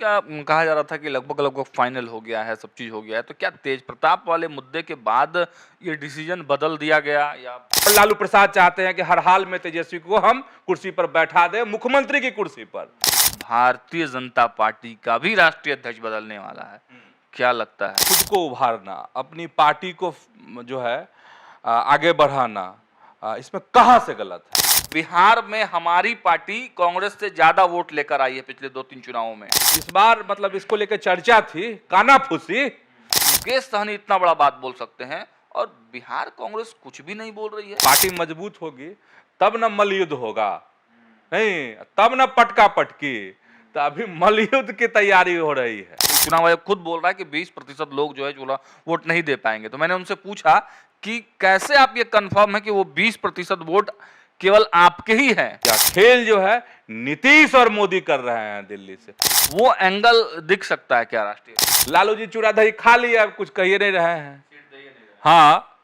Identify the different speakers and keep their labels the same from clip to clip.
Speaker 1: क्या कहा जा रहा था कि लगभग लगभग फाइनल हो गया है, सब चीज हो गया है, तो क्या तेज प्रताप वाले मुद्दे के बाद ये डिसीजन बदल दिया गया या
Speaker 2: लालू प्रसाद चाहते हैं कि हर हाल में तेजस्वी को हम कुर्सी पर बैठा दें, मुख्यमंत्री की कुर्सी पर।
Speaker 1: भारतीय जनता पार्टी का भी राष्ट्रीय अध्यक्ष बदलने वाला है? क्या लगता है?
Speaker 2: खुद को उभारना, अपनी पार्टी को जो है आगे बढ़ाना, इसमें कहां से गलत है?
Speaker 1: बिहार में हमारी पार्टी कांग्रेस से ज्यादा वोट लेकर आई है पिछले 2-3 चुनावों में।
Speaker 2: इस बार मतलब इसको लेकर चर्चा थी, कानाफूसी।
Speaker 1: मुकेश सहनी इतना बड़ा बात बोल सकते हैं और बिहार कांग्रेस कुछ भी नहीं बोल रही है।
Speaker 2: पार्टी मजबूत होगी तब न मलयुद्ध होगा, नहीं तब न पटका पटकी। तो अभी मलयुद्ध की तैयारी हो रही है।
Speaker 1: चुनाव आयोग खुद बोल रहा है कि 20% लोग जो है वोट नहीं दे पाएंगे। तो मैंने उनसे पूछा कि कैसे आप ये कंफर्म है कि वो 20% वोट केवल आपके ही हैं?
Speaker 2: क्या खेल जो है नीतीश और मोदी कर रहे हैं दिल्ली से,
Speaker 1: वो एंगल दिख सकता है क्या राष्ट्रीय?
Speaker 2: लालू जी चूड़ा दही खा लिया, कुछ कह नहीं रहे हैं। हाँ,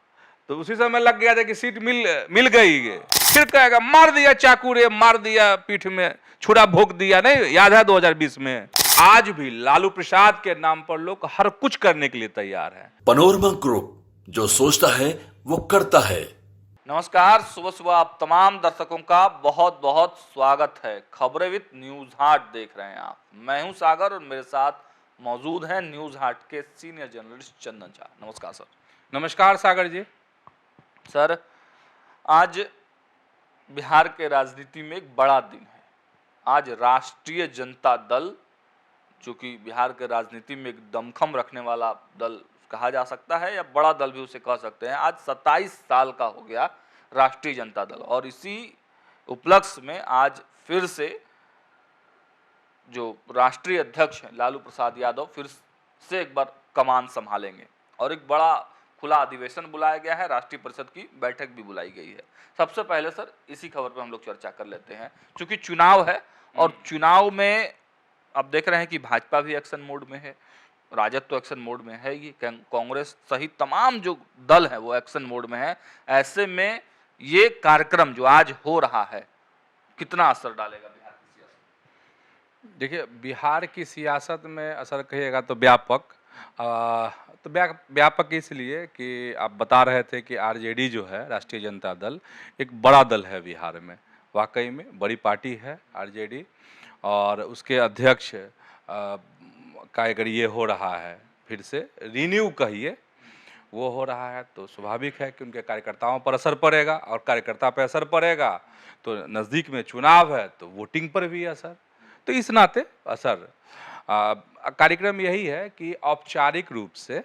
Speaker 2: तो उसी समय लग गया था कि सीट मिल गई है, फिर कहेगा मार दिया चाकू रे, मार दिया पीठ में, छुरा भोंक दिया। नहीं याद है 2020 में? आज भी लालू प्रसाद के नाम पर लोग हर कुछ करने के लिए तैयार है।
Speaker 3: पनोरमा ग्रुप, जो सोचता है वो करता है।
Speaker 1: नमस्कार, सुबह सुबह आप तमाम दर्शकों का बहुत बहुत स्वागत है। खबरें विद न्यूज हाट देख रहे हैं आप। मैं हूं सागर और मेरे साथ मौजूद हैं न्यूज हाट के सीनियर जर्नलिस्ट चंदन झा। नमस्कार सर।
Speaker 2: नमस्कार सागर जी।
Speaker 1: सर, आज बिहार के राजनीति में एक बड़ा दिन है। आज राष्ट्रीय जनता दल, जो कि बिहार के राजनीति में एक दमखम रखने वाला दल कहा जा सकता है या बड़ा दल भी उसे कह सकते हैं, आज 27 साल का हो गया राष्ट्रीय जनता दल। और इसी उपलक्ष्य में आज फिर से जो राष्ट्रीय अध्यक्ष हैं लालू प्रसाद यादव फिर से एक बार कमान संभालेंगे और एक बड़ा खुला अधिवेशन बुलाया गया है। राष्ट्रीय परिषद की बैठक भी बुलाई गई है। सबसे पहले सर इसी खबर पर हम लोग चर्चा कर लेते हैं, क्योंकि चुनाव है और चुनाव में अब देख रहे हैं कि भाजपा भी एक्शन मोड में है, राजद तो एक्शन मोड में है, ये कांग्रेस सहित तमाम जो दल है वो एक्शन मोड में है। ऐसे में ये कार्यक्रम जो आज हो रहा है कितना असर डालेगा बिहार की सियासत?
Speaker 2: देखिए, बिहार की सियासत में असर कहिएगा तो व्यापक। तो व्यापक इसलिए कि आप बता रहे थे कि आरजेडी जो है, राष्ट्रीय जनता दल, एक बड़ा दल है बिहार में। वाकई में बड़ी पार्टी है आरजेडी, और उसके अध्यक्ष का अगर ये हो रहा है, फिर से रिन्यू कहिए, वो हो रहा है, तो स्वाभाविक है कि उनके कार्यकर्ताओं पर असर पड़ेगा, और कार्यकर्ता पर असर पड़ेगा तो नज़दीक में चुनाव है तो वोटिंग पर भी असर। तो इस नाते असर कार्यक्रम यही है कि औपचारिक रूप से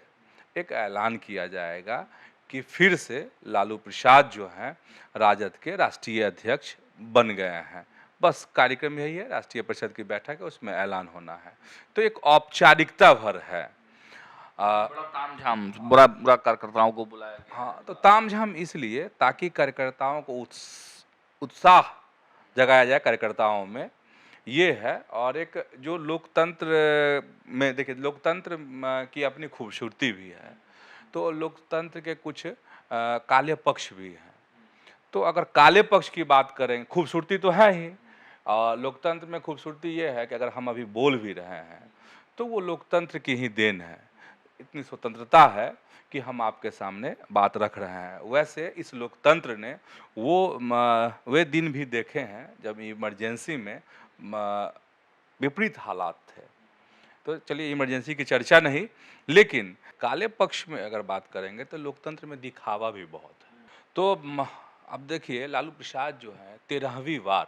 Speaker 2: एक ऐलान किया जाएगा कि फिर से लालू प्रसाद जो हैं राजद के राष्ट्रीय अध्यक्ष बन गए हैं। बस कार्यक्रम यही है, राष्ट्रीय परिषद की बैठक है, उसमें ऐलान होना है। तो एक औपचारिकता भर है।
Speaker 1: बड़ा तामझाम, बुरा कार्यकर्ताओं को बुलाया गया।
Speaker 2: हाँ, तो तामझाम इसलिए ताकि कार्यकर्ताओं को उत्साह जगाया जाए कार्यकर्ताओं में, ये है। और एक जो लोकतंत्र में, देखिए लोकतंत्र की अपनी खूबसूरती भी है, तो लोकतंत्र के कुछ काले पक्ष भी हैं। तो अगर काले पक्ष की बात करें, खूबसूरती तो है ही, और लोकतंत्र में खूबसूरती ये है कि अगर हम अभी बोल भी रहे हैं तो वो लोकतंत्र की ही देन है। इतनी स्वतंत्रता है कि हम आपके सामने बात रख रहे हैं। वैसे इस लोकतंत्र ने वे दिन भी देखे हैं जब इमरजेंसी में विपरीत हालात थे। तो चलिए इमरजेंसी की चर्चा नहीं, लेकिन काले पक्ष में अगर बात करेंगे तो लोकतंत्र में दिखावा भी बहुत है। तो अब देखिए, लालू प्रसाद जो है 13वीं बार,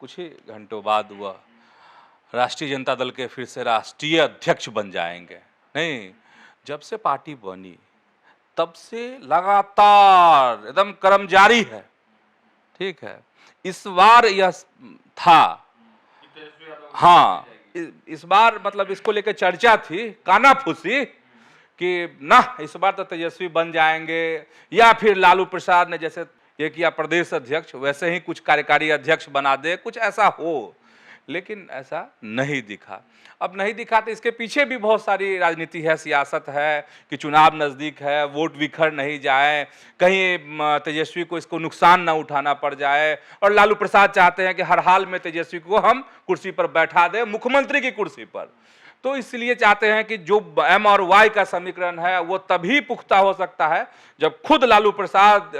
Speaker 2: कुछ ही घंटों बाद वह राष्ट्रीय जनता दल के फिर से राष्ट्रीय अध्यक्ष बन जाएंगे। नहीं, जब से पार्टी बनी तब से लगातार एकदम कर्म जारी है। ठीक है, इस बार यह था, हाँ, इस बार मतलब इसको लेकर चर्चा थी, कानाफूसी, कि ना इस बार तो तेजस्वी बन जाएंगे, या फिर लालू प्रसाद ने जैसे ये किया प्रदेश अध्यक्ष, वैसे ही कुछ कार्यकारी अध्यक्ष बना दे, कुछ ऐसा हो लेकिन ऐसा नहीं दिखा। अब नहीं दिखा तो इसके पीछे भी बहुत सारी राजनीति है, सियासत है कि चुनाव नज़दीक है, वोट बिखर नहीं जाए, कहीं तेजस्वी को इसको नुकसान ना उठाना पड़ जाए, और लालू प्रसाद चाहते हैं कि हर हाल में तेजस्वी को हम कुर्सी पर बैठा दें, मुख्यमंत्री की कुर्सी पर। तो इसलिए चाहते हैं कि जो एम और वाई का समीकरण है वो तभी पुख्ता हो सकता है जब खुद लालू प्रसाद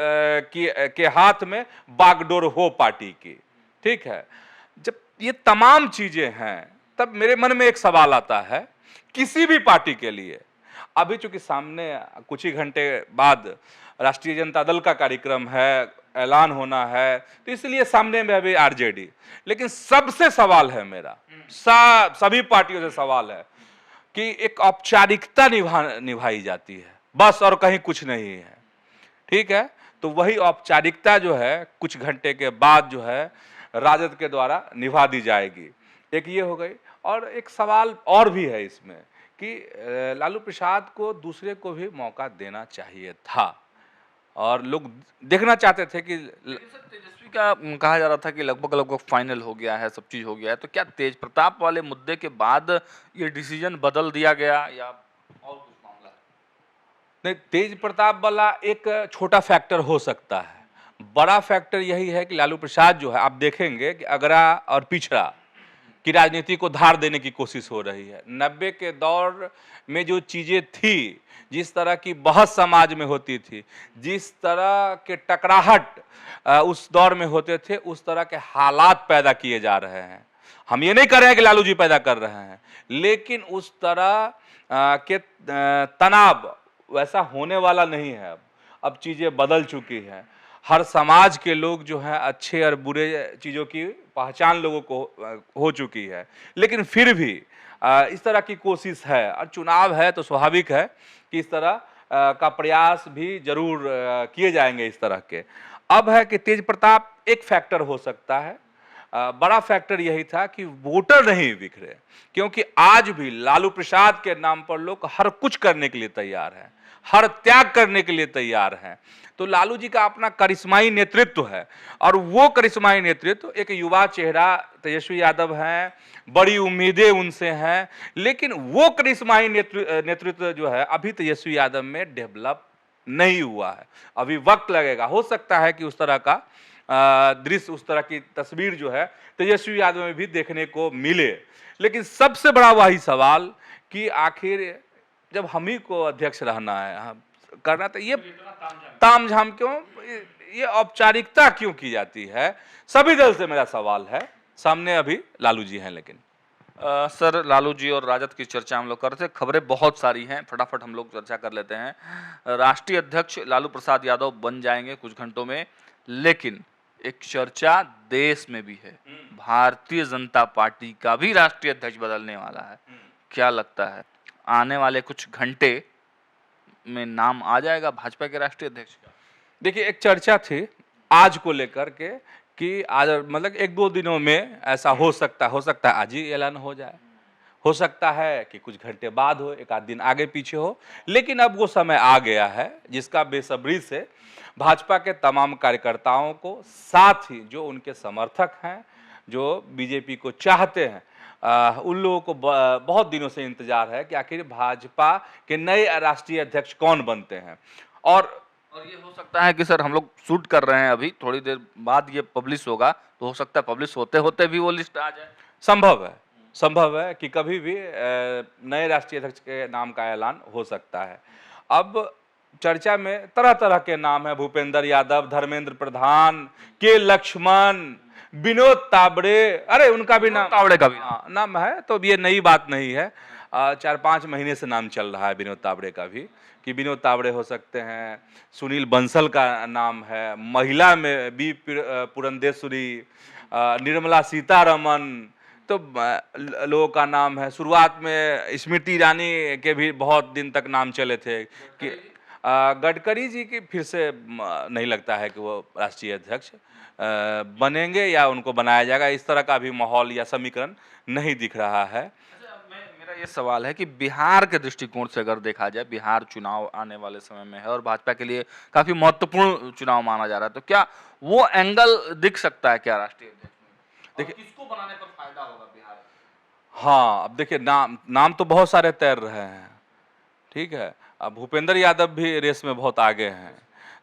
Speaker 2: के हाथ में बागडोर हो पार्टी की। ठीक है, जब ये तमाम चीजें हैं तब मेरे मन में एक सवाल आता है किसी भी पार्टी के लिए। अभी चूंकि सामने कुछ ही घंटे बाद राष्ट्रीय जनता दल का कार्यक्रम है, ऐलान होना है, तो इसलिए सामने में अभी आरजेडी, लेकिन सबसे सवाल है मेरा, सभी पार्टियों से सवाल है कि एक औपचारिकता निभाई जाती है बस, और कहीं कुछ नहीं है। ठीक है, तो वही औपचारिकता जो है कुछ घंटे के बाद जो है राजद के द्वारा निभा दी जाएगी। एक ये हो गई, और एक सवाल और भी है इसमें कि लालू प्रसाद को दूसरे को भी मौका देना चाहिए था, और लोग देखना चाहते थे कि
Speaker 1: तेजस्वी का कहा जा रहा था कि लगभग फाइनल हो गया है, सब चीज हो गया है, तो क्या तेज प्रताप वाले मुद्दे के बाद ये डिसीजन बदल दिया गया या और कुछ मामला है?
Speaker 2: नहीं, तेज प्रताप वाला एक छोटा फैक्टर हो सकता है, बड़ा फैक्टर यही है कि लालू प्रसाद जो है, आप देखेंगे कि अगरा और पिछड़ा की राजनीति को धार देने की कोशिश हो रही है। 90 के दौर में जो चीजें थी, जिस तरह की बहस समाज में होती थी, जिस तरह के टकराहट उस दौर में होते थे, उस तरह के हालात पैदा किए जा रहे हैं। हम ये नहीं कर रहे हैं कि लालू जी पैदा कर रहे हैं, लेकिन उस तरह के तनाव वैसा होने वाला नहीं है। अब चीजें बदल चुकी हैं, हर समाज के लोग जो हैं अच्छे और बुरे चीज़ों की पहचान लोगों को हो चुकी है, लेकिन फिर भी इस तरह की कोशिश है, और चुनाव है तो स्वाभाविक है कि इस तरह का प्रयास भी जरूर किए जाएंगे इस तरह के। अब है कि तेज प्रताप एक फैक्टर हो सकता है, बड़ा फैक्टर यही था कि वोटर नहीं बिखरे, क्योंकि आज भी लालू प्रसाद के नाम पर लोग हर कुछ करने के लिए तैयार हैं, हर त्याग करने के लिए तैयार हैं। तो लालू जी का अपना करिश्माई नेतृत्व है, और वो करिश्माई नेतृत्व एक युवा चेहरा तेजस्वी यादव हैं, बड़ी उम्मीदें उनसे हैं, लेकिन वो करिश्माई नेतृत्व जो है अभी तेजस्वी यादव में डेवलप नहीं हुआ है, अभी वक्त लगेगा। हो सकता है कि उस तरह का दृश्य, उस तरह की तस्वीर जो है तेजस्वी यादव में भी देखने को मिले। लेकिन सबसे बड़ा वही सवाल कि आखिर जब हम ही को अध्यक्ष रहना है, करना, तो ये तामझाम क्यों, ये औपचारिकता क्यों की जाती है? सभी दल से मेरा सवाल है। सामने अभी लालू जी हैं, लेकिन
Speaker 1: सर, लालू जी और राजद की चर्चा हम लोग करते हैं, खबरें बहुत सारी हैं, फटाफट हम लोग चर्चा कर लेते हैं। राष्ट्रीय अध्यक्ष लालू प्रसाद यादव बन जाएंगे कुछ घंटों में, लेकिन एक चर्चा देश में भी है, भारतीय जनता पार्टी का भी राष्ट्रीय अध्यक्ष बदलने वाला है। क्या लगता है आने वाले कुछ घंटे में नाम आ जाएगा भाजपा के राष्ट्रीय अध्यक्ष का?
Speaker 2: देखिए, एक चर्चा थी आज को लेकर के कि आज मतलब 1-2 दिनों में ऐसा हो सकता है आज ही ऐलान हो जाए, हो सकता है कि कुछ घंटे बाद हो, एक आध दिन आगे पीछे हो, लेकिन अब वो समय आ गया है जिसका बेसब्री से भाजपा के तमाम कार्यकर्ताओं को, साथ ही जो उनके समर्थक हैं, जो बीजेपी को चाहते हैं, उन लोगों को बहुत दिनों से इंतजार है कि आखिर भाजपा के नए राष्ट्रीय अध्यक्ष कौन बनते हैं। और
Speaker 1: ये हो सकता है कि सर, हम लोग शूट कर रहे हैं अभी, थोड़ी देर बाद ये पब्लिश होगा, तो हो सकता है पब्लिश होते होते भी वो लिस्ट आ जाए।
Speaker 2: संभव है कि कभी भी नए राष्ट्रीय अध्यक्ष के नाम का ऐलान हो सकता है। अब चर्चा में तरह तरह के नाम है, भूपेंद्र यादव, धर्मेंद्र प्रधान, के लक्ष्मण, विनोद तावड़े, अरे उनका भी नाम,
Speaker 1: तावड़े का भी
Speaker 2: नाम है, तो ये नई बात नहीं है। 4-5 महीने से नाम चल रहा है विनोद तावड़े का भी, कि विनोद तावड़े हो सकते हैं। सुनील बंसल का नाम है, महिला में बी पुरंदेश्वरी, निर्मला सीतारमन, तो लोगों का नाम है। शुरुआत में स्मृति ईरानी के भी बहुत दिन तक नाम चले थे कि गडकरी जी की फिर से नहीं लगता है कि वो राष्ट्रीय अध्यक्ष बनेंगे या उनको बनाया जाएगा, इस तरह का भी माहौल या समीकरण नहीं दिख रहा है।
Speaker 1: मेरा ये सवाल है कि बिहार के दृष्टिकोण से अगर देखा जाए, बिहार चुनाव आने वाले समय में है और भाजपा के लिए काफी महत्वपूर्ण चुनाव माना जा रहा है, तो क्या वो एंगल दिख सकता है क्या राष्ट्रीय अध्यक्ष में?
Speaker 2: देखिए
Speaker 1: किसको बनाने पर फायदा होगा बिहार?
Speaker 2: हाँ, अब देखिए नाम नाम तो बहुत सारे तैर रहे हैं, ठीक है। अब भूपेंद्र यादव भी रेस में बहुत आगे हैं,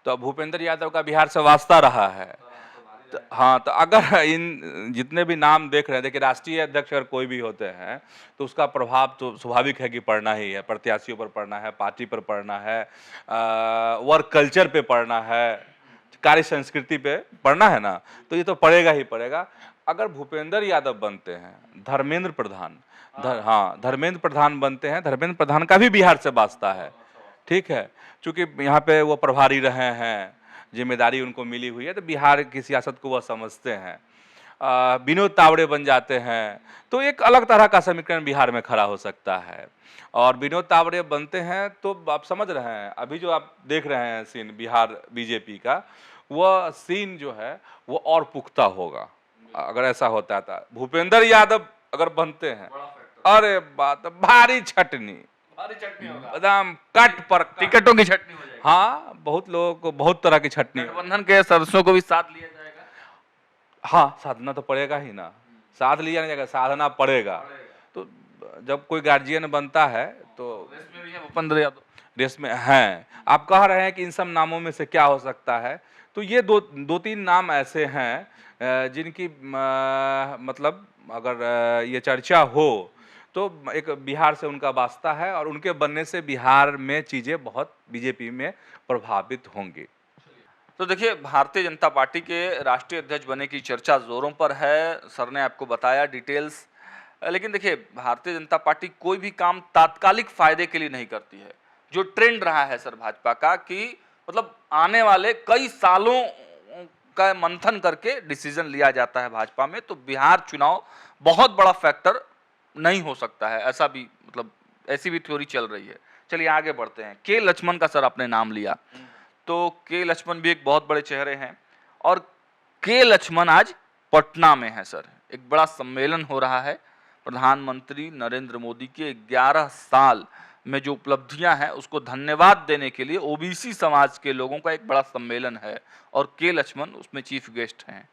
Speaker 2: तो अब भूपेंद्र यादव का बिहार से वास्ता रहा है। तो हाँ, तो अगर इन जितने भी नाम देख रहे हैं, देखिए राष्ट्रीय अध्यक्ष अगर कोई भी होते हैं तो उसका प्रभाव तो स्वाभाविक है कि पड़ना ही है, प्रत्याशियों पर पड़ना है, पार्टी पर पड़ना है, वर्क कल्चर पे पड़ना है, कार्य संस्कृति पे पड़ना है ना, तो ये तो पड़ेगा ही पड़ेगा। अगर भूपेंद्र यादव बनते हैं, धर्मेंद्र प्रधान धर्मेंद्र प्रधान बनते हैं, धर्मेंद्र प्रधान का भी बिहार से वास्ता है, ठीक है, क्योंकि यहाँ पे वो प्रभारी रहे हैं, जिम्मेदारी उनको मिली हुई है, तो बिहार की सियासत को वह समझते हैं। विनोद तावड़े बन जाते हैं तो एक अलग तरह का समीकरण बिहार में खड़ा हो सकता है। और विनोद तावड़े बनते हैं तो आप समझ रहे हैं, अभी जो आप देख रहे हैं सीन बिहार बीजेपी का, वह सीन जो है वो और पुख्ता होगा अगर ऐसा होता था। भूपेंद्र यादव अगर बनते हैं, अरे बात भारी छटनी,
Speaker 1: भारी चटनी होगा,
Speaker 2: एकदम कट पर कट।
Speaker 1: टिकटों की छटनी हो जाएगी।
Speaker 2: हाँ, बहुत लोगों को बहुत तरह की छटनी।
Speaker 1: गठबंधन के सदस्यों को भी साथ लिया जाएगा।
Speaker 2: हाँ, साधना तो पड़ेगा ही ना, साथ लिया नहीं जाएगा, साधना पड़ेगा। तो जब कोई गार्जियन बनता है तो
Speaker 1: रेस में भी है भूपेंद्र यादव।
Speaker 2: रेस में हैं। आप कह रहे हैं कि इन सब नामों में से क्या हो सकता है, तो ये दो तीन नाम ऐसे हैं जिनकी मतलब अगर ये चर्चा हो तो एक बिहार से उनका वास्ता है और उनके बनने से बिहार में चीज़ें बहुत बीजेपी में प्रभावित होंगी।
Speaker 1: तो देखिए, भारतीय जनता पार्टी के राष्ट्रीय अध्यक्ष बनने की चर्चा जोरों पर है, सर ने आपको बताया डिटेल्स। लेकिन देखिए, भारतीय जनता पार्टी कोई भी काम तात्कालिक फायदे के लिए नहीं करती है। जो ट्रेंड रहा है सर भाजपा का कि मतलब आने वाले कई सालों का मंथन करके डिसीजन लिया जाता है भाजपा में, तो बिहार चुनाव बहुत बड़ा फैक्टर नहीं हो सकता है, ऐसा भी मतलब ऐसी भी थ्योरी चल रही है। चलिए आगे बढ़ते हैं। के लक्ष्मण का सर आपने नाम लिया, तो के लक्ष्मण भी एक बहुत बड़े चेहरे हैं और के लक्ष्मण आज पटना में है सर। एक बड़ा सम्मेलन हो रहा है, प्रधानमंत्री नरेंद्र मोदी के 11 साल में जो उपलब्धियां हैं उसको धन्यवाद देने के लिए ओबीसी समाज के लोगों का एक बड़ा सम्मेलन है और के लक्ष्मण उसमें चीफ गेस्ट हैं।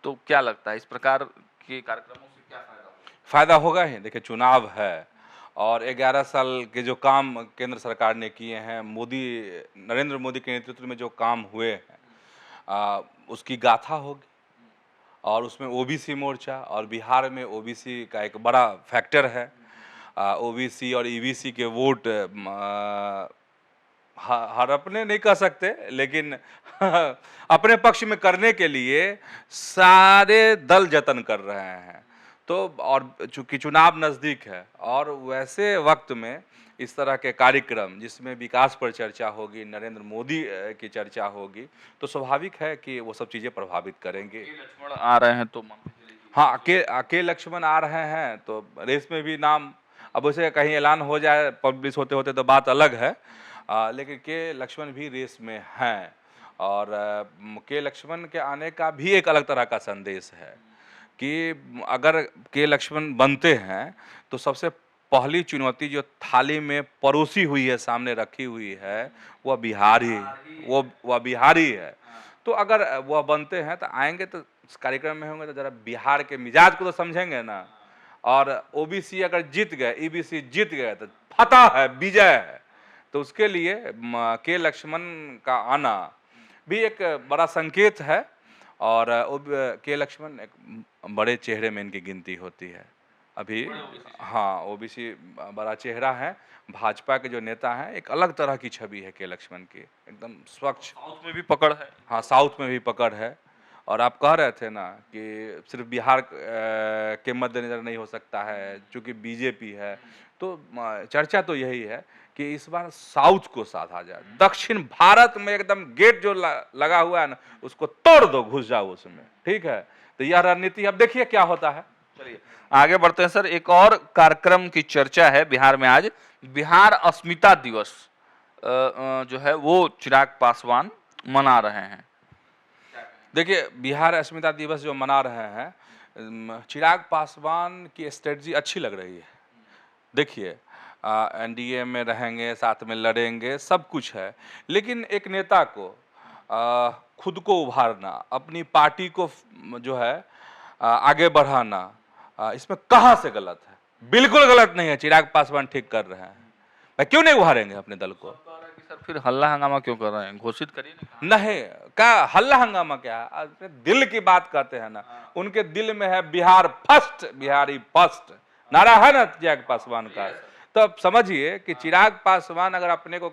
Speaker 1: तो क्या लगता है इस प्रकार के कार्यक्रमों से क्या फायदा होगा?
Speaker 2: फायदा होगा ही। देखिए, चुनाव है और 11 साल के जो काम केंद्र सरकार ने किए हैं, नरेंद्र मोदी के नेतृत्व में जो काम हुए हैं, उसकी गाथा होगी और उसमें ओबीसी मोर्चा, और बिहार में ओबीसी का एक बड़ा फैक्टर है। ओबीसी और ईबीसी के वोट हड़पने नहीं कह सकते, लेकिन अपने पक्ष में करने के लिए सारे दल जतन कर रहे हैं। तो और चूंकि चुनाव नज़दीक है और वैसे वक्त में इस तरह के कार्यक्रम जिसमें विकास पर चर्चा होगी, नरेंद्र मोदी की चर्चा होगी, तो स्वाभाविक है कि वो सब चीज़ें प्रभावित करेंगे।
Speaker 1: लक्ष्मण आ रहे हैं तो
Speaker 2: हाँ, के लक्ष्मण आ रहे हैं तो रेस में भी नाम, अब उसे कहीं ऐलान हो जाए पब्लिश होते होते तो बात अलग है, लेकिन के लक्ष्मण भी रेस में हैं और के लक्ष्मण के आने का भी एक अलग तरह का संदेश है कि अगर के लक्ष्मण बनते हैं तो सबसे पहली चुनौती जो थाली में परोसी हुई है, सामने रखी हुई है, वह बिहारी है। तो अगर वह बनते हैं तो आएंगे तो इस कार्यक्रम में होंगे तो जरा बिहार के मिजाज को तो समझेंगे ना। और ओबीसी अगर जीत गए, ईबीसी जीत गए तो फतह है, विजय है। तो उसके लिए के लक्ष्मण का आना भी एक बड़ा संकेत है और के लक्ष्मण एक बड़े चेहरे में इनकी गिनती होती है अभी। हाँ, ओबीसी बड़ा चेहरा है। भाजपा के जो नेता हैं, एक अलग तरह की छवि है के लक्ष्मण की, एकदम स्वच्छ।
Speaker 1: साउथ में भी पकड़ है।
Speaker 2: हाँ, साउथ में भी पकड़ है। और आप कह रहे थे ना कि सिर्फ बिहार के मद्देनजर नहीं हो सकता है क्योंकि बीजेपी है, तो चर्चा तो यही है कि इस बार साउथ को साधा जाए। दक्षिण भारत में एकदम गेट जो लगा हुआ है ना, उसको तोड़ दो, घुस जाओ उसमें, ठीक है। तो यह रणनीति अब देखिए क्या होता है।
Speaker 1: चलिए आगे बढ़ते हैं सर। एक और कार्यक्रम की चर्चा है बिहार में आज, बिहार अस्मिता दिवस जो है वो चिराग पासवान मना रहे हैं।
Speaker 2: देखिए, बिहार अस्मिता दिवस जो मना रहे हैं, चिराग पासवान की स्ट्रेटजी अच्छी लग रही है। देखिए, एनडीए में रहेंगे, साथ में लड़ेंगे, सब कुछ है, लेकिन एक नेता को खुद को उभारना, अपनी पार्टी को जो है आगे बढ़ाना, इसमें कहाँ से गलत है? बिल्कुल गलत नहीं है, चिराग पासवान ठीक कर रहे हैं। भाई क्यों नहीं उभारेंगे अपने दल को?
Speaker 1: सर फिर हल्ला हंगामा क्यों कर रहे हैं? घोषित करिए ना।
Speaker 2: नहीं, क्या हल्ला हंगामा क्या है? अपने दिल की बात कहते हैं ना, उनके दिल में है बिहार फर्स्ट, बिहारी फर्स्ट नारा है ना चिराग पासवान का। तो अब समझिए कि चिराग पासवान अगर अपने को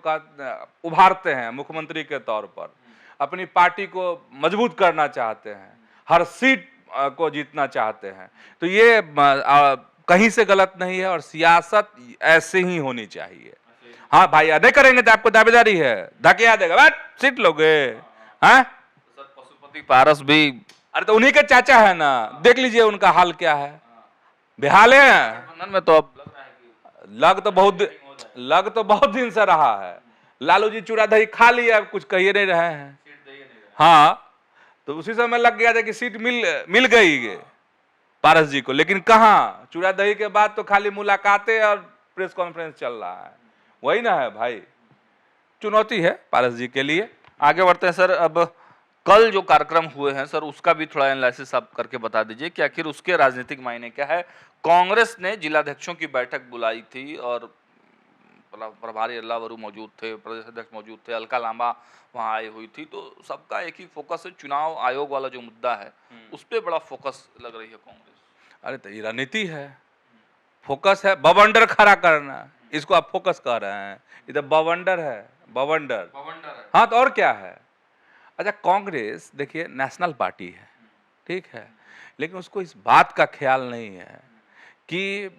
Speaker 2: उभारते हैं मुख्यमंत्री के तौर पर, अपनी पार्टी को मजबूत करना चाहते हैं, हर सीट को जीतना चाहते हैं, तो ये कहीं से गलत नहीं है और सियासत ऐसे ही होनी चाहिए। हाँ भाई, नहीं करेंगे तो आपको दावेदारी है, धकिया देगा, बैठ सीट लोगे। हाँ
Speaker 1: सर पशुपति पारस भी,
Speaker 2: अरे तो उन्हीं के चाचा है ना, देख लीजिए उनका हाल क्या है, बेहाल है।
Speaker 1: गठबंधन में तो अब लग रहा है कि
Speaker 2: लग तो बहुत दिन से रहा है। लालू जी चूड़ा दही खा लिया, कुछ कहिए नहीं रहे हैं। हाँ, तो उसी समय लग गया था कि सीट मिल गई पारस जी को, लेकिन कहाँ, चूड़ा दही के बाद तो खाली मुलाकातें और प्रेस कॉन्फ्रेंस चल रहा है। वही ना है भाई, चुनौती है पारस जी के लिए।
Speaker 1: आगे बढ़ते हैं सर। अब कल जो कार्यक्रम हुए हैं सर, उसका भी थोड़ा एनालिसिस आप करके बता दीजिए कि आखिर उसके राजनीतिक मायने क्या है। कांग्रेस ने जिलाध्यक्षों की बैठक बुलाई थी और प्रभारी अल्लाह वरू मौजूद थे, प्रदेश अध्यक्ष मौजूद थे, अलका लांबा वहां आई हुई थी। तो सबका एक ही फोकस है, चुनाव आयोग वाला जो मुद्दा है उस पर बड़ा फोकस लग रही है कांग्रेस।
Speaker 2: अरे तो ये रणनीति है, फोकस है बवंडर खड़ा करना, इसको आप फोकस कर रहे हैं। ये तो बवंडर है, बवंडर। हाँ तो और क्या है? अच्छा, कांग्रेस देखिए नेशनल पार्टी है, ठीक है, लेकिन उसको इस बात का ख्याल नहीं है कि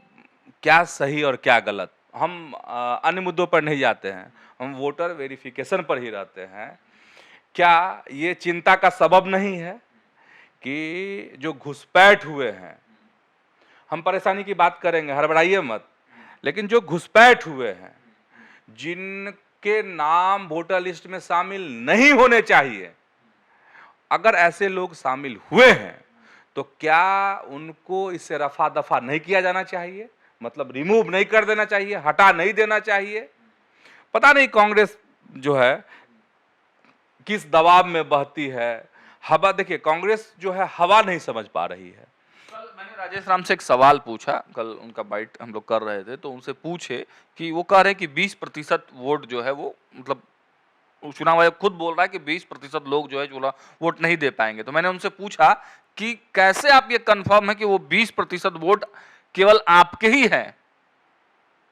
Speaker 2: क्या सही और क्या गलत। हम अन्य मुद्दों पर नहीं जाते हैं, हम वोटर वेरिफिकेशन पर ही रहते हैं। क्या ये चिंता का सबब नहीं है कि जो घुसपैठ हुए हैं, हम परेशानी की बात करेंगे, हड़बड़ाइए मत, लेकिन जो घुसपैठ हुए हैं, जिनके नाम वोटर लिस्ट में शामिल नहीं होने चाहिए, अगर ऐसे लोग शामिल हुए हैं तो क्या उनको इससे रफा दफा नहीं किया जाना चाहिए? मतलब रिमूव नहीं कर देना चाहिए, हटा नहीं देना चाहिए? पता नहीं कांग्रेस जो है किस दबाव में बहती है। हवा, देखिए कांग्रेस जो है हवा नहीं समझ पा रही है।
Speaker 1: कल मैंने राजेश राम से एक सवाल पूछा, कल उनका बाइट हम लोग कर रहे थे, तो उनसे पूछे कि वो कह रहे हैं कि 20% वोट जो है वो, मतलब चुनाव आयोग खुद बोल रहा है कि 20% लोग जो है वोट नहीं दे पाएंगे। तो मैंने उनसे पूछा कि कैसे आप ये कंफर्म है कि वो 20% वोट केवल आपके ही हैं?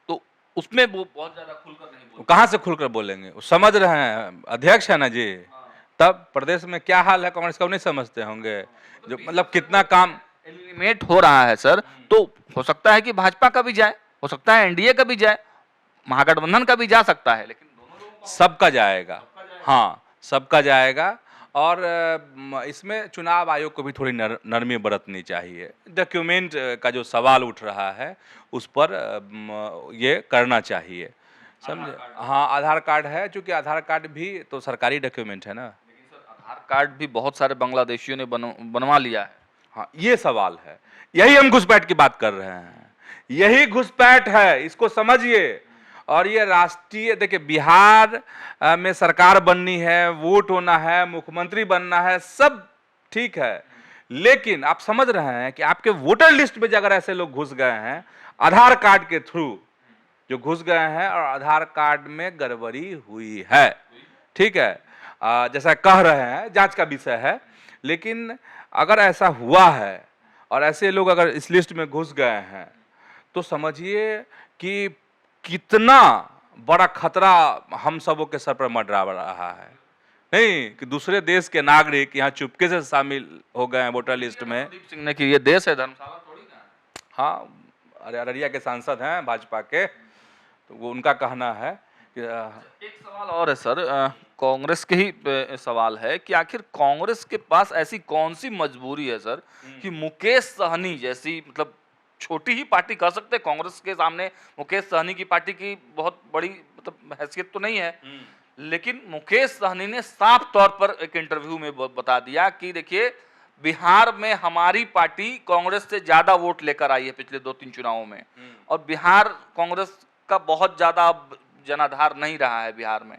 Speaker 1: तो उसमें वो बहुत ज्यादा खुलकर नहीं बोले।
Speaker 2: कहां से खुलकर बोलेंगे? वो समझ रहे हैं, अध्यक्ष है ना जी। तब प्रदेश में क्या हाल है कांग्रेस का, वो नहीं समझते होंगे? जो मतलब कितना काम
Speaker 1: एलिमिनेट हो रहा है सर, तो हो सकता है कि भाजपा का भी जाए, हो सकता है एनडीए का भी जाए, महागठबंधन का भी जा सकता है, लेकिन
Speaker 2: सबका जाएगा। हाँ, सबका जाएगा। और इसमें चुनाव आयोग को भी थोड़ी नरमी बरतनी चाहिए। डॉक्यूमेंट का जो सवाल उठ रहा है उस पर ये करना चाहिए, समझे? हाँ, आधार कार्ड है, चूंकि आधार कार्ड भी तो सरकारी डॉक्यूमेंट है ना।
Speaker 1: लेकिन सर आधार कार्ड भी बहुत सारे बांग्लादेशियों ने बनवा लिया है।
Speaker 2: हाँ, ये सवाल है, यही हम घुसपैठ की बात कर रहे हैं, यही घुसपैठ है, इसको समझिए। और ये राष्ट्रीय, देखिए बिहार में सरकार बननी है, वोट होना है, मुख्यमंत्री बनना है, सब ठीक है, लेकिन आप समझ रहे हैं कि आपके वोटर लिस्ट में अगर ऐसे लोग घुस गए हैं आधार कार्ड के थ्रू, जो घुस गए हैं और आधार कार्ड में गड़बड़ी हुई है, ठीक है, जैसा कह रहे हैं, जांच का विषय है, लेकिन अगर ऐसा हुआ है और ऐसे लोग अगर इस लिस्ट में घुस गए हैं तो समझिए कि कितना बड़ा खतरा हम सबों के सर पर मंडरा रहा है। नहीं कि दूसरे देश के नागरिक यहाँ चुपके से शामिल हो गए हैं वोटर लिस्ट में।
Speaker 1: दीप सिंह ने कि ये देश है, धर्मशाला थोड़ी ना है।
Speaker 2: हाँ, अरे अररिया के सांसद हैं भाजपा के, तो वो उनका कहना है कि
Speaker 1: एक सवाल और है सर, कांग्रेस के ही सवाल है कि आखिर कांग्रेस के पास ऐसी कौन सी मजबूरी है सर कि मुकेश सहनी जैसी, मतलब छोटी ही पार्टी कह सकते हैं कांग्रेस के सामने, मुकेश सहनी की पार्टी की बहुत बड़ी मतलब हैसियत तो नहीं है, लेकिन मुकेश सहनी ने साफ तौर पर एक इंटरव्यू में बता दिया कि देखिए बिहार में हमारी पार्टी कांग्रेस से ज्यादा वोट लेकर आई है पिछले 2-3 चुनावों में, और बिहार कांग्रेस का बहुत ज्यादा अब जनाधार नहीं रहा है बिहार में।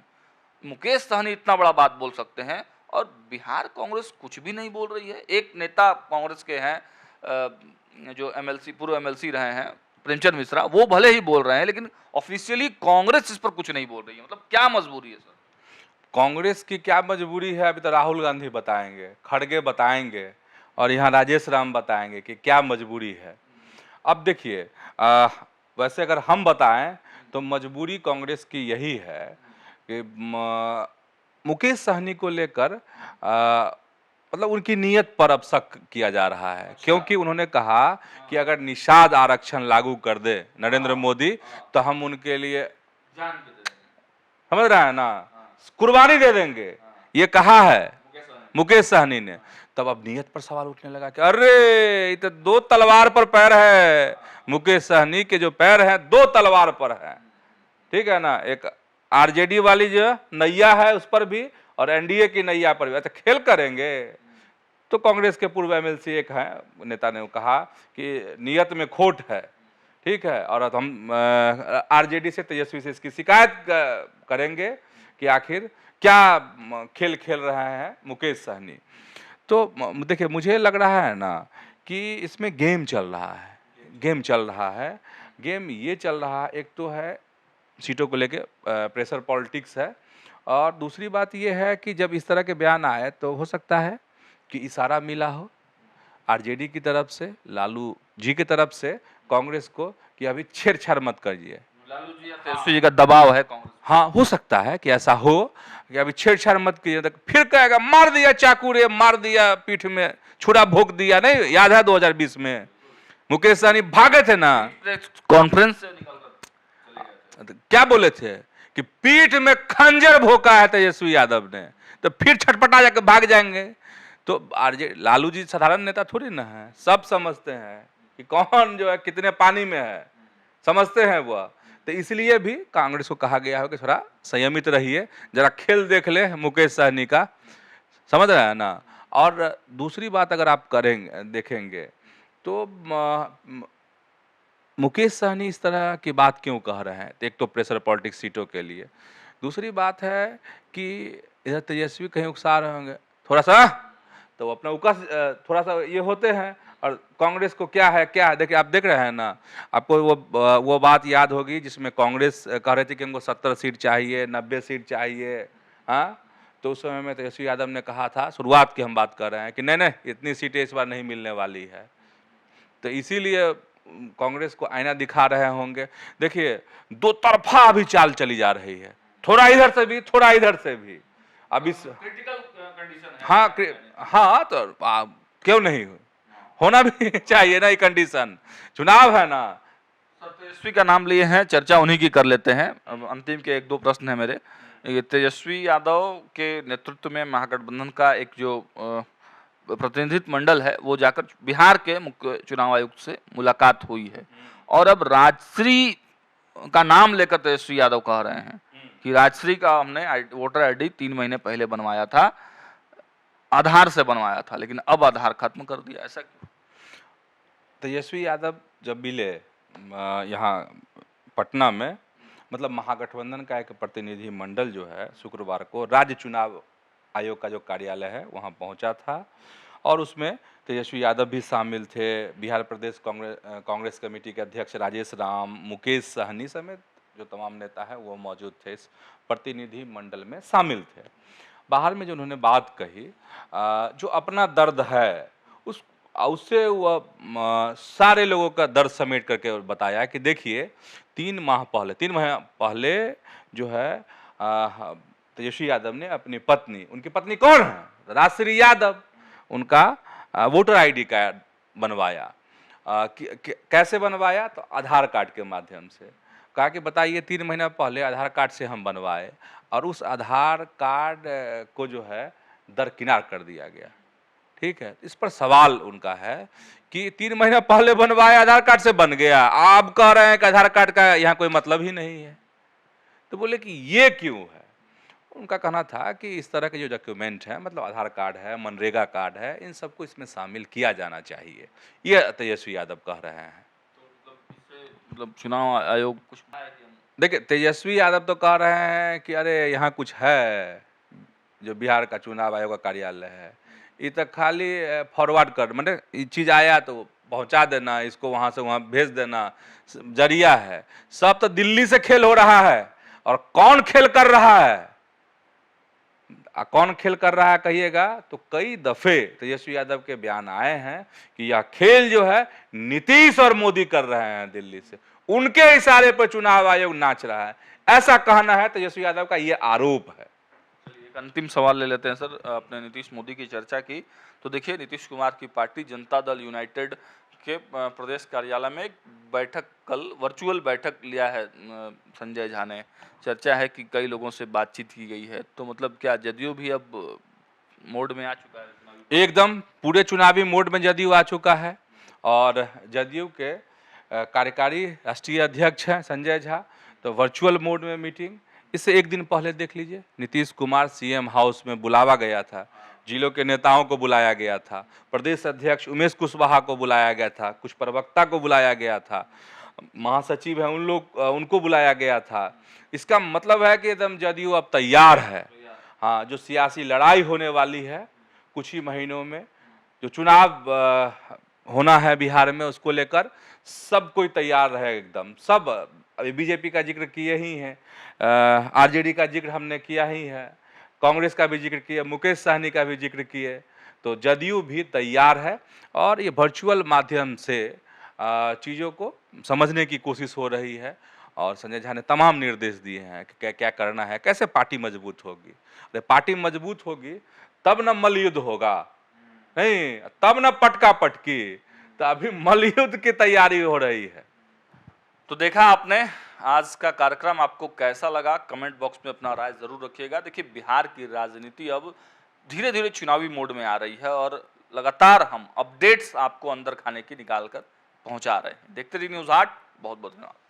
Speaker 1: मुकेश सहनी इतना बड़ा बात बोल सकते हैं और बिहार कांग्रेस कुछ भी नहीं बोल रही है। एक नेता कांग्रेस के हैं जो एमएलसी पूर्व एमएलसी रहे हैं प्रेमचंद मिश्रा, वो भले ही बोल रहे हैं, लेकिन ऑफिशियली कांग्रेस इस पर कुछ नहीं बोल रही है। मतलब क्या मजबूरी है सर?
Speaker 2: कांग्रेस की क्या मजबूरी है, अभी तो राहुल गांधी बताएंगे, खड़गे बताएंगे, और यहाँ राजेश राम बताएंगे कि क्या मजबूरी है। अब देखिए, वैसे अगर हम बताएं तो मजबूरी कांग्रेस की यही है कि मुकेश सहनी को लेकर मतलब उनकी नीयत पर अब शक किया जा रहा है, क्योंकि उन्होंने कहा कि अगर निषाद आरक्षण लागू कर दे नरेंद्र मोदी तो हम उनके लिए
Speaker 1: जान भी दे देंगे।
Speaker 2: समझ रहा है ना, कुर्बानी दे देंगे, ये कहा है मुकेश सहनी ने। तब अब नीयत पर सवाल उठने लगा कि अरे ये तो दो तलवार पर पैर है, मुकेश सहनी के जो पैर हैं दो तलवार पर है, ठीक है ना, एक आरजेडी वाली जो नैया है उस पर भी और एनडीए की नैया पर भी, अच्छा खेल करेंगे। तो कांग्रेस के पूर्व एमएलसी एक हैं नेता ने कहा कि नियत में खोट है, ठीक है, और हम आरजेडी से, तेजस्वी से इसकी शिकायत करेंगे कि आखिर क्या खेल खेल रहे हैं मुकेश सहनी। तो देखिए, मुझे लग रहा है ना कि इसमें गेम चल रहा है, गेम चल रहा है। गेम ये चल रहा है, एक तो है सीटों को लेके प्रेशर पॉलिटिक्स है, और दूसरी बात ये है कि जब इस तरह के बयान आए तो हो सकता है कि इशारा मिला हो आरजेडी की तरफ से, लालू जी की तरफ से कांग्रेस को कि अभी छेड़छाड़ मत करिए।
Speaker 1: लालू जी या तेजस्वी जी का दबाव है कांग्रेस?
Speaker 2: हाँ, हो सकता है कि ऐसा हो कि अभी छेड़छाड़ मत कीजिए, तो फिर कहेगा मार दिया चाकू रे, मार दिया पीठ में, छुरा भोंक दिया। नहीं याद है 2020 में मुकेश सहनी भागे थे ना,
Speaker 1: कॉन्फ्रेंस से निकल कर
Speaker 2: क्या बोले थे कि पीठ में खंजर भोंका है तेजस्वी यादव ने, तो फिर छटपटा जाकर भाग जाएंगे। तो आरजे लालू जी साधारण नेता थोड़ी ना है, सब समझते हैं कि कौन जो है कितने पानी में है, समझते हैं वो। तो इसलिए भी कांग्रेस को कहा गया है कि थोड़ा संयमित रहिए, जरा खेल देख ले मुकेश सहनी का, समझ रहे हैं ना। और दूसरी बात अगर आप करेंगे देखेंगे तो मुकेश सहनी इस तरह की बात क्यों कह रहे हैं, एक तो प्रेशर पॉलिटिक्स सीटों के लिए, दूसरी बात है कि इधर तेजस्वी कहीं उकसा रहे होंगे थोड़ा सा, तो अपना उकस थोड़ा सा ये होते हैं। और कांग्रेस को क्या है देखिए, आप देख रहे हैं ना, आपको वो बात याद होगी जिसमें कांग्रेस कह रही थी कि हमको 70 सीट चाहिए, 90 सीट चाहिए, हाँ, तो उस समय में तेजस्वी यादव ने कहा था, शुरुआत की हम बात कर रहे हैं, कि नहीं इतनी सीटें इस बार नहीं मिलने वाली है। तो इसीलिए कांग्रेस को आईना दिखा रहे होंगे। देखिए, दो तरफा अभी चाल चली जा रही है, थोड़ा इधर से भी थोड़ा इधर से भी। अब इस
Speaker 1: क्रिटिकल कंडीशन है।
Speaker 2: हाँ तो क्यों नहीं होना भी चाहिए ना, ये कंडीशन, चुनाव है ना।
Speaker 1: सर, तेजस्वी का नाम लिए हैं, चर्चा उन्हीं की कर लेते हैं। अब अंतिम के एक दो प्रश्न है मेरे। ये तेजस्वी यादव के नेतृत्व में महागठबंधन का एक जो प्रतिनिधित्व मंडल है, वो जाकर बिहार के मुख्य चुनाव आयुक्त से मुलाकात हुई है, और अब राजश्री का नाम लेकर तेजस्वी यादव कह रहे हैं कि राजश्री का हमने वोटर आईडी 3 महीने पहले बनवाया था, आधार से बनवाया था, लेकिन अब आधार खत्म कर दिया, ऐसा क्यों?
Speaker 2: तेजस्वी यादव जब मिले यहाँ पटना में, मतलब महागठबंधन का एक प्रतिनिधि मंडल जो है शुक्रवार को राज्य चुनाव आयोग का जो कार्यालय है वहाँ पहुँचा था, और उसमें तेजस्वी यादव भी शामिल थे, बिहार प्रदेश कांग्रेस कमेटी के अध्यक्ष राजेश राम, मुकेश सहनी समेत जो तमाम नेता हैं वो मौजूद थे, इस प्रतिनिधि मंडल में शामिल थे। बाहर में जो उन्होंने बात कही, जो अपना दर्द है उससे वह सारे लोगों का दर्द समेट करके बताया कि देखिए 3 माह पहले जो है तेजस्वी यादव ने अपनी पत्नी, उनकी पत्नी कौन है, राजश्री यादव, उनका वोटर आईडी कार्ड बनवाया। कैसे बनवाया, तो आधार कार्ड के माध्यम से। कहा कि बताइए 3 महीना पहले आधार कार्ड से हम बनवाए, और उस आधार कार्ड को जो है दरकिनार कर दिया गया, ठीक है। इस पर सवाल उनका है कि 3 महीना पहले बनवाया, आधार कार्ड से बन गया, आप कह रहे हैं कि आधार कार्ड का यहाँ कोई मतलब ही नहीं है। तो बोले कि ये क्यों है। उनका कहना था कि इस तरह के जो डॉक्यूमेंट हैं, मतलब आधार कार्ड है, मनरेगा कार्ड है, इन सबको इसमें शामिल किया जाना चाहिए, ये तेजस्वी यादव कह रहे हैं।
Speaker 1: तो मतलब चुनाव आयोग कुछ,
Speaker 2: देखिए तेजस्वी यादव तो कह रहे हैं कि अरे यहाँ कुछ है, जो बिहार का चुनाव आयोग का कार्यालय है, ये तो खाली फॉरवर्ड कर, मतलब ये चीज़ आया तो पहुंचा देना, इसको वहां से वहां भेज देना जरिया है। सब तो दिल्ली से खेल हो रहा है। और कौन खेल कर रहा है? कौन खेल कर रहा है कहिएगा तो कई दफे तेजस्वी यादव के बयान आए हैं कि यह खेल जो है नीतीश और मोदी कर रहे हैं दिल्ली से, उनके इशारे पर चुनाव आयोग नाच रहा है, ऐसा कहना है तेजस्वी यादव का, यह आरोप है।
Speaker 1: एक अंतिम सवाल ले लेते हैं सर। आपने नीतीश मोदी की चर्चा की, तो देखिए नीतीश कुमार की पार्टी जनता दल यूनाइटेड के प्रदेश कार्यालय में एक बैठक, कल वर्चुअल बैठक लिया है संजय झा ने। चर्चा है कि कई लोगों से बातचीत की गई है, तो मतलब क्या जदयू भी अब मोड में आ चुका है?
Speaker 2: एकदम पूरे चुनावी मोड में जदयू आ चुका है। और जदयू के कार्यकारी राष्ट्रीय अध्यक्ष हैं संजय झा, तो वर्चुअल मोड में मीटिंग। इससे एक दिन पहले देख लीजिए, नीतीश कुमार सीएम हाउस में बुलावा गया था, जिलों के नेताओं को बुलाया गया था, प्रदेश अध्यक्ष उमेश कुशवाहा को बुलाया गया था, कुछ प्रवक्ता को बुलाया गया था, महासचिव हैं उनको बुलाया गया था। इसका मतलब है कि एकदम जदयू अब तैयार है। हाँ, जो सियासी लड़ाई होने वाली है कुछ ही महीनों में, जो चुनाव होना है बिहार में, उसको लेकर सब कोई तैयार रहे एकदम। सब अभी बीजेपी का जिक्र किए ही हैं, आरजेडी का जिक्र हमने किया ही है, कांग्रेस का भी जिक्र किया, मुकेश सहनी का भी जिक्र किए, तो जदयू भी तैयार है। और ये वर्चुअल माध्यम से चीज़ों को समझने की कोशिश हो रही है। और संजय झा ने तमाम निर्देश दिए हैं कि क्या क्या करना है, कैसे पार्टी मजबूत होगी। अरे पार्टी मजबूत होगी तब न मल्लयुद्ध होगा, नहीं तब न पटका पटकी। तो अभी मल्लयुद्ध की तैयारी हो रही है।
Speaker 1: तो देखा आपने, आज का कार्यक्रम आपको कैसा लगा? कमेंट बॉक्स में अपना राय जरूर रखिएगा। देखिए बिहार की राजनीति अब धीरे धीरे चुनावी मोड में आ रही है और लगातार हम अपडेट्स आपको अंदर खाने की निकाल कर पहुंचा रहे हैं। देखते रहिए न्यूज़ 8। बहुत बहुत धन्यवाद।